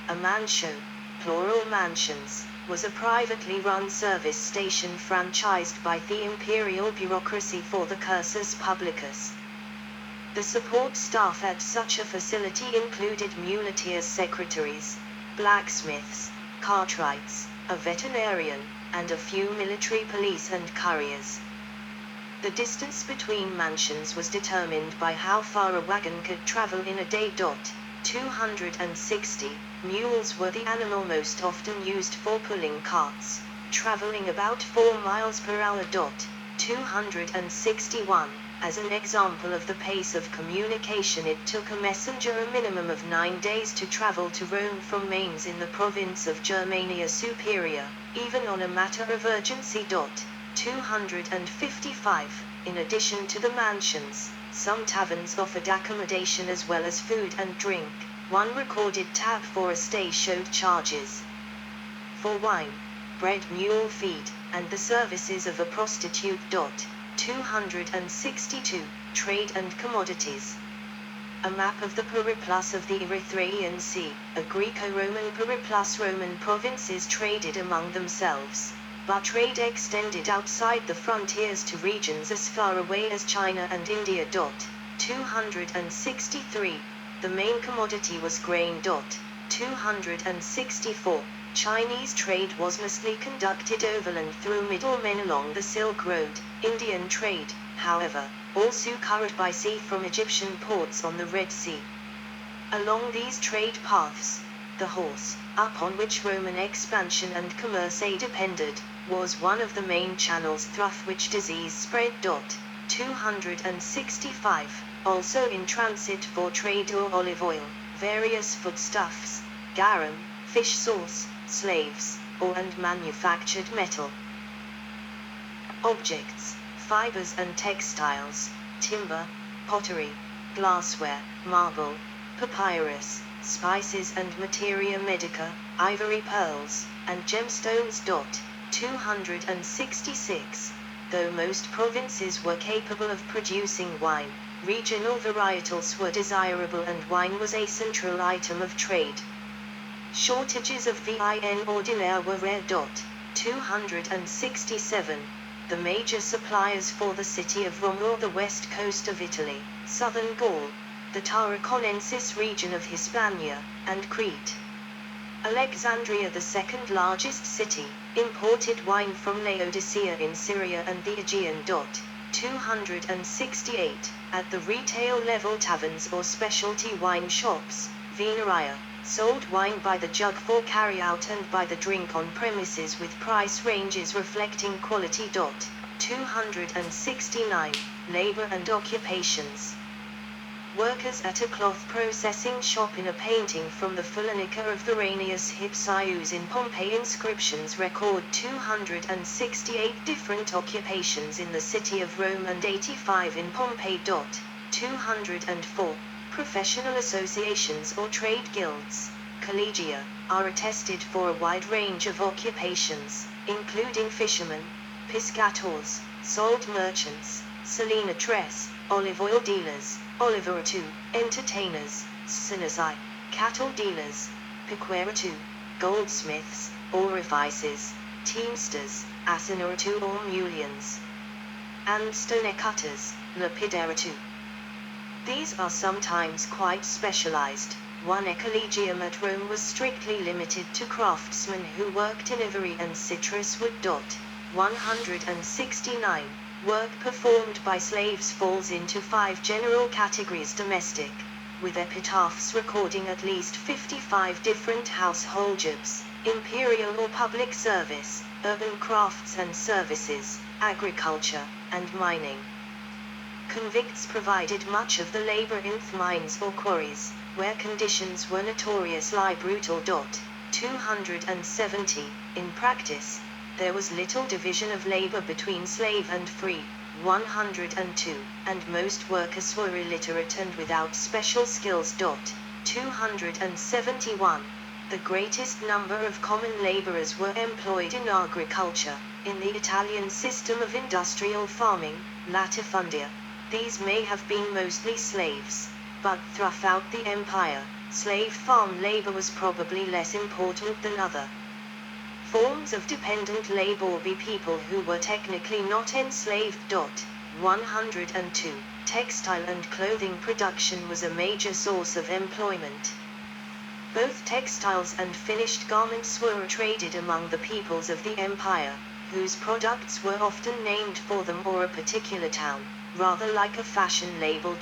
A mansion, plural mansions, was a privately run service station franchised by the imperial bureaucracy for the cursus publicus. The support staff at such a facility included muleteers, secretaries, blacksmiths, cartwrights, a veterinarian, and a few military police and couriers. The distance between mansions was determined by how far a wagon could travel in a day. 260 mules were the animal most often used for pulling carts, traveling about 4 miles per hour. 261 As an example of the pace of communication, it took a messenger a minimum of 9 days to travel to Rome from Mainz in the province of Germania Superior, even on a matter of urgency. 255 In addition to the mansions, some taverns offered accommodation as well as food and drink. One recorded tab for a stay showed charges for wine, bread, mule feed, and the services of a prostitute. 262 Trade and commodities. A map of the periplus of the Erythraean Sea. A Greco-Roman periplus. Roman provinces traded among themselves, but trade extended outside the frontiers to regions as far away as China and India. 263 The main commodity was grain. 264 Chinese trade was mostly conducted overland through middlemen along the Silk Road. Indian trade, however, also carried by sea from Egyptian ports on the Red Sea. Along these trade paths, the horse, upon which Roman expansion and commerce depended, was one of the main channels through which disease spread. 265 Also in transit for trade or olive oil, various foodstuffs, garum, fish sauce, slaves, ore and manufactured metal. Objects, fibers and textiles, timber, pottery, glassware, marble, papyrus, spices and materia medica, ivory, pearls, and gemstones. 266 Though most provinces were capable of producing wine, regional varietals were desirable and wine was a central item of trade. Shortages of vin ordinaire were rare. 267 The major suppliers for the city of Rome were the west coast of Italy, southern Gaul, the Tarraconensis region of Hispania, and Crete. Alexandria, the second largest city, imported wine from Laodicea in Syria and the Aegean. 268 At the retail level, taverns or specialty wine shops, vineria, sold wine by the jug for carry-out and by the drink on premises with price ranges reflecting quality. 269 Labor and occupations. Workers at a cloth processing shop. In a painting from the Pholenica of Veranius Hypsius in Pompeii, inscriptions record 268 different occupations in the city of Rome and 85 in Pompeii. 204 Professional associations or trade guilds, collegia, are attested for a wide range of occupations, including fishermen, piscators, salt merchants, salinatres, olive oil dealers, oliverato, entertainers, scenizai, cattle dealers, pecuerato, goldsmiths, orifices, teamsters, asinerato or mullions, and stonecutters, lapideratu. These are sometimes quite specialized. One ecclegium at Rome was strictly limited to craftsmen who worked in ivory and citrus wood. 169 Work performed by slaves falls into 5 general categories: domestic, with epitaphs recording at least 55 different household jobs; imperial or public service; urban crafts and services; agriculture, and mining. Convicts provided much of the labor in mines or quarries, where conditions were notoriously brutal. 270 In practice, there was little division of labor between slave and free. 102 And most workers were illiterate and without special skills. 271 The greatest number of common laborers were employed in agriculture, in the Italian system of industrial farming, latifundia. These may have been mostly slaves, but throughout the empire, slave farm labor was probably less important than other forms of dependent labor by people who were technically not enslaved. 102. Textile and clothing production was a major source of employment. Both textiles and finished garments were traded among the peoples of the empire, whose products were often named for them or a particular town, rather like a fashion label.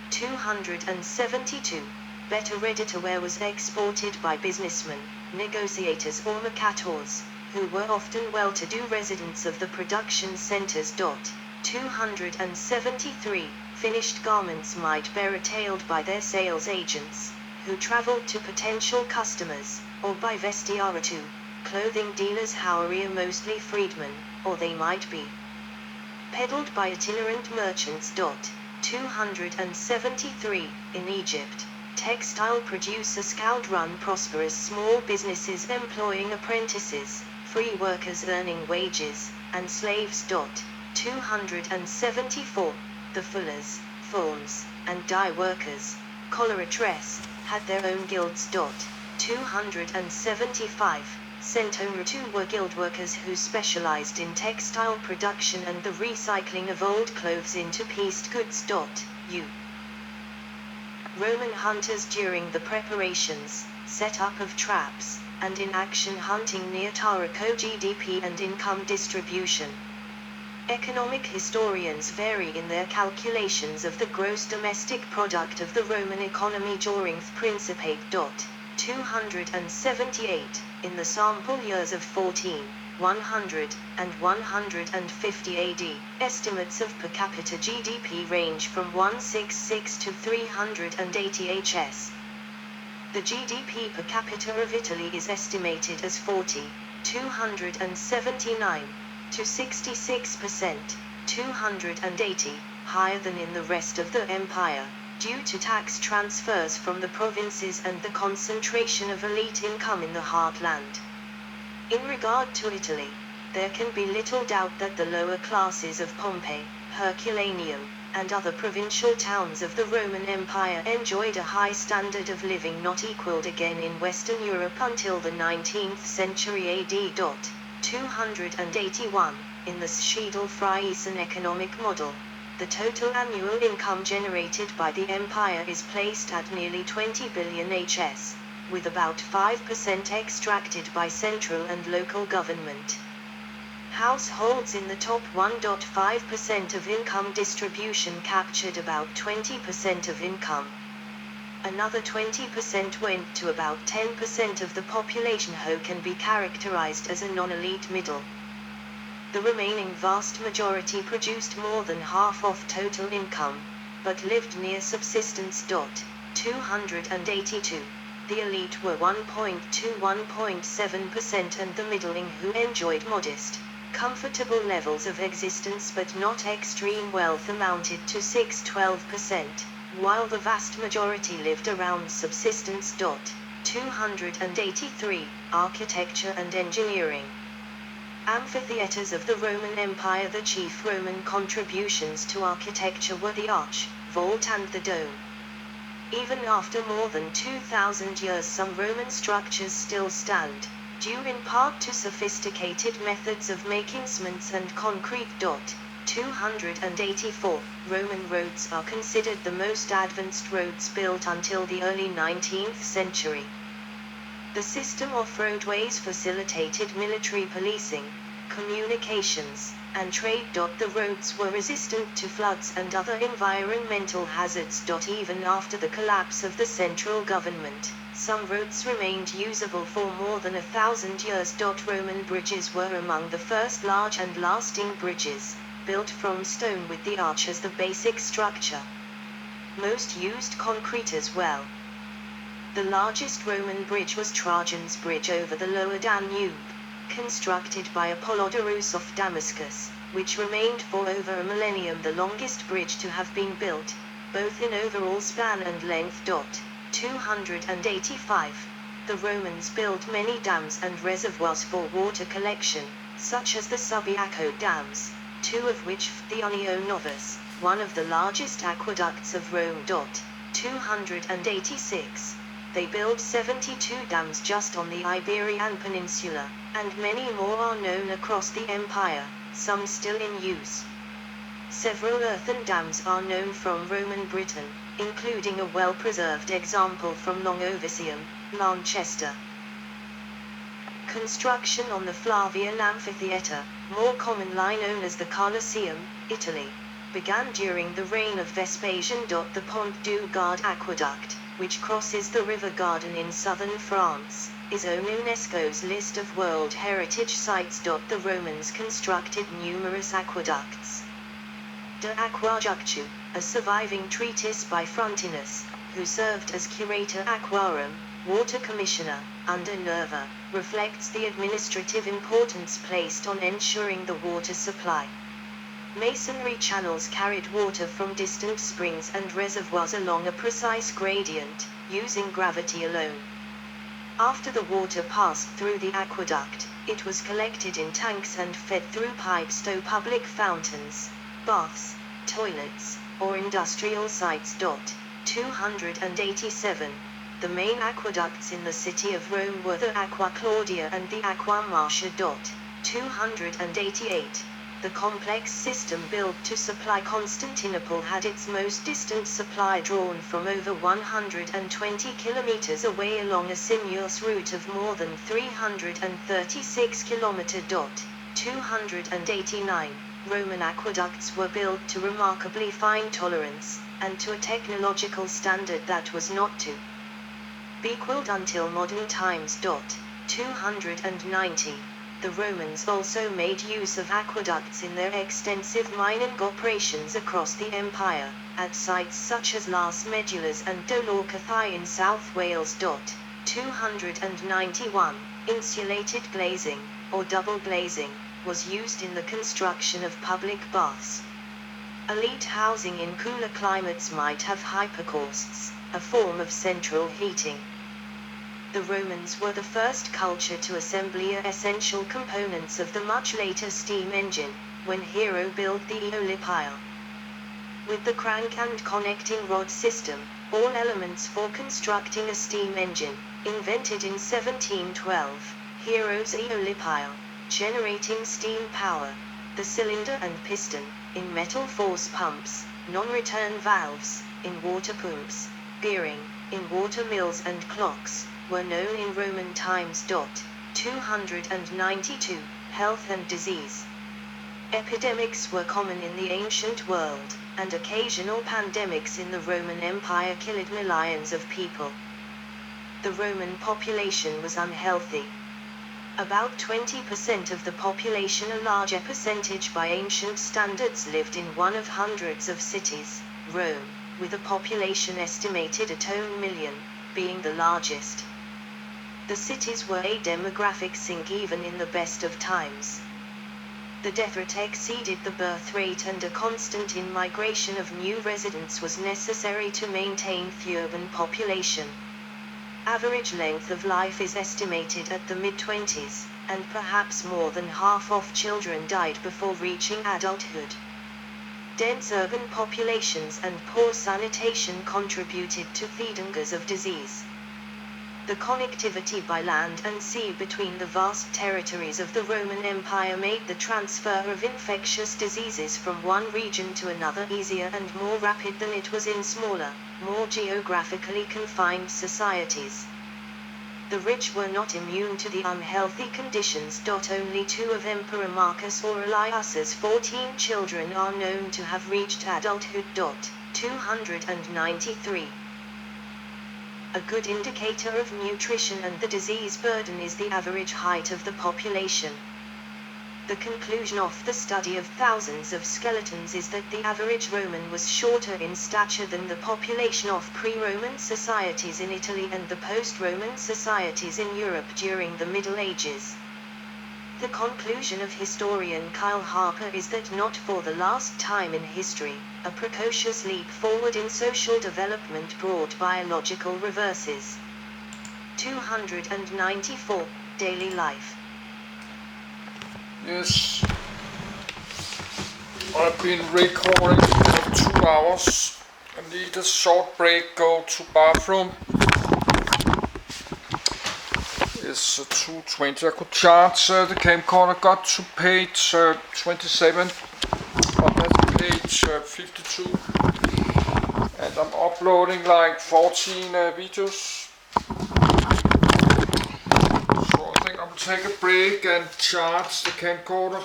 272. Better ready-to-wear was exported by businessmen, negotiators or mercators, who were often well-to-do residents of the production centers. 273. Finished garments might be retailed by their sales agents, who traveled to potential customers, or by vestiario, clothing dealers, however mostly freedmen, or they might be peddled by itinerant merchants. 273. In Egypt, textile producers could run prosperous small businesses employing apprentices, free workers earning wages, and slaves. 274. The fullers, forms, and dye workers, coloratrices, had their own guilds. 275. Centauretu were guild workers who specialized in textile production and the recycling of old clothes into pieced goods. Roman hunters during the preparations, set up of traps, and in action hunting near Tarico. GDP and income distribution. Economic historians vary in their calculations of the gross domestic product of the Roman economy during the Principate. 278. In the sample years of 14, 100, and 150 AD, estimates of per capita GDP range from 166 to 380 HS. The GDP per capita of Italy is estimated as 279 to 66%, 280, higher than in the rest of the empire, due to tax transfers from the provinces and the concentration of elite income in the heartland. In regard to Italy, there can be little doubt that the lower classes of Pompeii, Herculaneum, and other provincial towns of the Roman Empire enjoyed a high standard of living not equaled again in Western Europe until the 19th century AD. 281. In the Schiedel-Friesen economic model, the total annual income generated by the empire is placed at nearly 20 billion HS, with about 5% extracted by central and local government. Households in the top 1.5% of income distribution captured about 20% of income. Another 20% went to about 10% of the population who can be characterized as a non-elite middle. The remaining vast majority produced more than half of total income, but lived near subsistence. 282. The elite were 1.7% and the middling who enjoyed modest, comfortable levels of existence but not extreme wealth amounted to 6–12%. While the vast majority lived around subsistence. 283. Architecture and engineering. Amphitheaters of the Roman Empire. The chief Roman contributions to architecture were the arch, vault and the dome. Even after more than 2,000 years some Roman structures still stand, due in part to sophisticated methods of making cement and concrete. 284. Roman roads are considered the most advanced roads built until the early 19th century. The system of roadways facilitated military policing, communications, and trade. The roads were resistant to floods and other environmental hazards. Even after the collapse of the central government, some roads remained usable for more than 1,000 years. Roman bridges were among the first large and lasting bridges, built from stone with the arch as the basic structure. Most used concrete as well. The largest Roman bridge was Trajan's Bridge over the lower Danube, constructed by Apollodorus of Damascus, which remained for over a millennium the longest bridge to have been built, both in overall span and length. 285. The Romans built many dams and reservoirs for water collection, such as the Subiaco dams, two of which the Unio Novus, one of the largest aqueducts of Rome. 286. They built 72 dams just on the Iberian Peninsula, and many more are known across the empire, some still in use. Several earthen dams are known from Roman Britain, including a well-preserved example from Longovissium, Manchester. Construction on the Flavian Amphitheatre, more commonly known as the Colosseum, Italy, began during the reign of Vespasian. The Pont du Gard aqueduct, which crosses the River Garden in southern France, is on UNESCO's list of World Heritage Sites. The Romans constructed numerous aqueducts. De Aquaductu, a surviving treatise by Frontinus, who served as Curator Aquarum, water commissioner, under Nerva, reflects the administrative importance placed on ensuring the water supply. Masonry channels carried water from distant springs and reservoirs along a precise gradient, using gravity alone. After the water passed through the aqueduct, it was collected in tanks and fed through pipes to public fountains, baths, toilets, or industrial sites. 287. The main aqueducts in the city of Rome were the Aqua Claudia and the Aqua Marcia. 288. The complex system built to supply Constantinople had its most distant supply drawn from over 120 kilometers away along a sinuous route of more than 336 kilometers. 289. Roman aqueducts were built to remarkably fine tolerance, and to a technological standard that was not to be equaled until modern times. 290. The Romans also made use of aqueducts in their extensive mining operations across the empire, at sites such as Las Medulas and Dolorcathai in South Wales. 291. Insulated glazing, or double glazing, was used in the construction of public baths. Elite housing in cooler climates might have hypercausts, a form of central heating. The Romans were the first culture to assemble the essential components of the much later steam engine, when Hero built the Eolipile. With the crank and connecting rod system, all elements for constructing a steam engine, invented in 1712, Hero's Eolipile, generating steam power, the cylinder and piston, in metal force pumps, non-return valves, in water pumps, gearing, in water mills and clocks, were known in Roman times. 292. Health and disease. Epidemics were common in the ancient world, and occasional pandemics in the Roman Empire killed millions of people. The Roman population was unhealthy. About 20% of the population, a larger percentage by ancient standards, lived in one of hundreds of cities, Rome, with a population estimated at 1 million, being the largest. The cities were a demographic sink even in the best of times. The death rate exceeded the birth rate, and a constant in-migration of new residents was necessary to maintain the urban population. Average length of life is estimated at the mid-20s, and perhaps more than half of children died before reaching adulthood. Dense urban populations and poor sanitation contributed to the dangers of disease. The connectivity by land and sea between the vast territories of the Roman Empire made the transfer of infectious diseases from one region to another easier and more rapid than it was in smaller, more geographically confined societies. The rich were not immune to the unhealthy conditions. Only 2 of Emperor Marcus Aurelius's 14 children are known to have reached adulthood. 293. A good indicator of nutrition and the disease burden is the average height of the population. The conclusion of the study of thousands of skeletons is that the average Roman was shorter in stature than the population of pre-Roman societies in Italy and the post-Roman societies in Europe during the Middle Ages. The conclusion of historian Kyle Harper is that not for the last time in history, a precocious leap forward in social development brought biological reverses. 294. Daily life. Yes, I've been recording for 2 hours. I need a short break, go to bathroom. is 220. I could charge the camcorder. Got to page 27, but that's page 52, and I'm uploading like 14 videos. So I think I will take a break and charge the camcorder.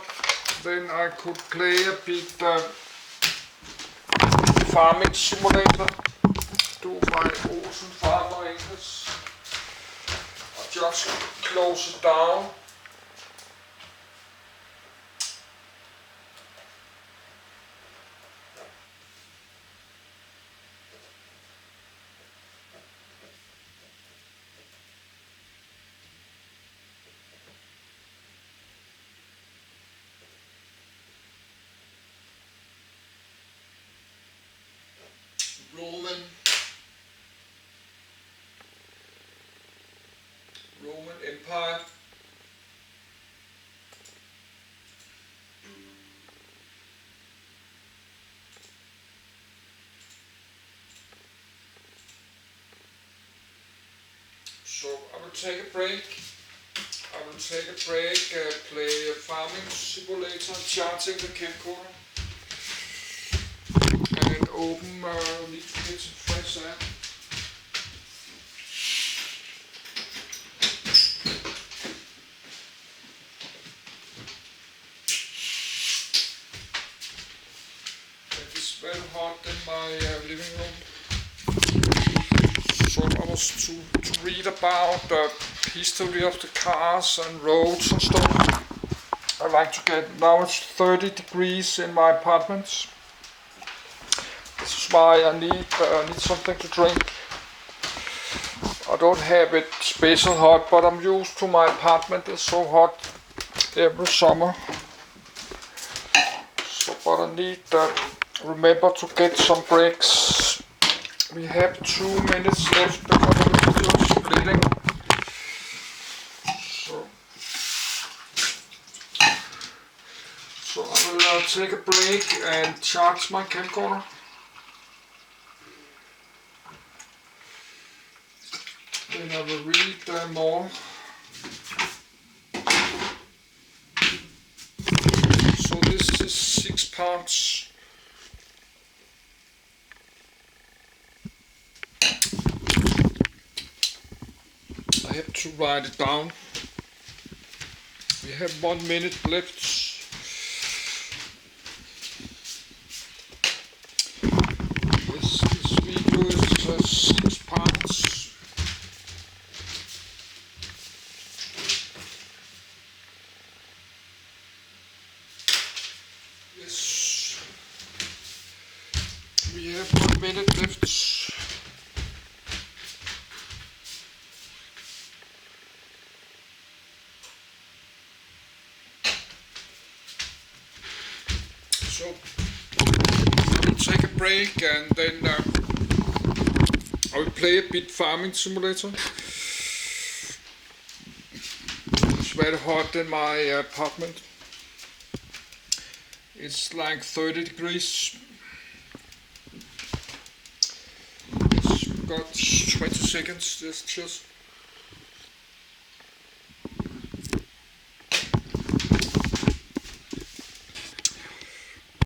Then I could play a bit farming simulator. Do my Olsen Farmer English. I'll just close it down. Roman Empire. So I will take a break. Play a farming simulator, charging the camcorder, and open need to get some fresh air. It's very hot in my living room. So I was to read about the history of the cars and roads and stuff. I like to get, now it's 30 degrees in my apartment. This is why I need something to drink. I don't have it special hot, but I'm used to my apartment. It's so hot every summer. So, but I need remember to get some breaks. We have 2 minutes left before the video is splitting. So I will take a break and charge my camcorder. Then I will read more. So this is 6 parts. I have to write it down. We have 1 minute left. This video is 6 parts. Yes. We have 1 minute left. So I will take a break and then I will play a bit farming simulator. It's very hot in my apartment. It's like 30 degrees. It's got 20 seconds, just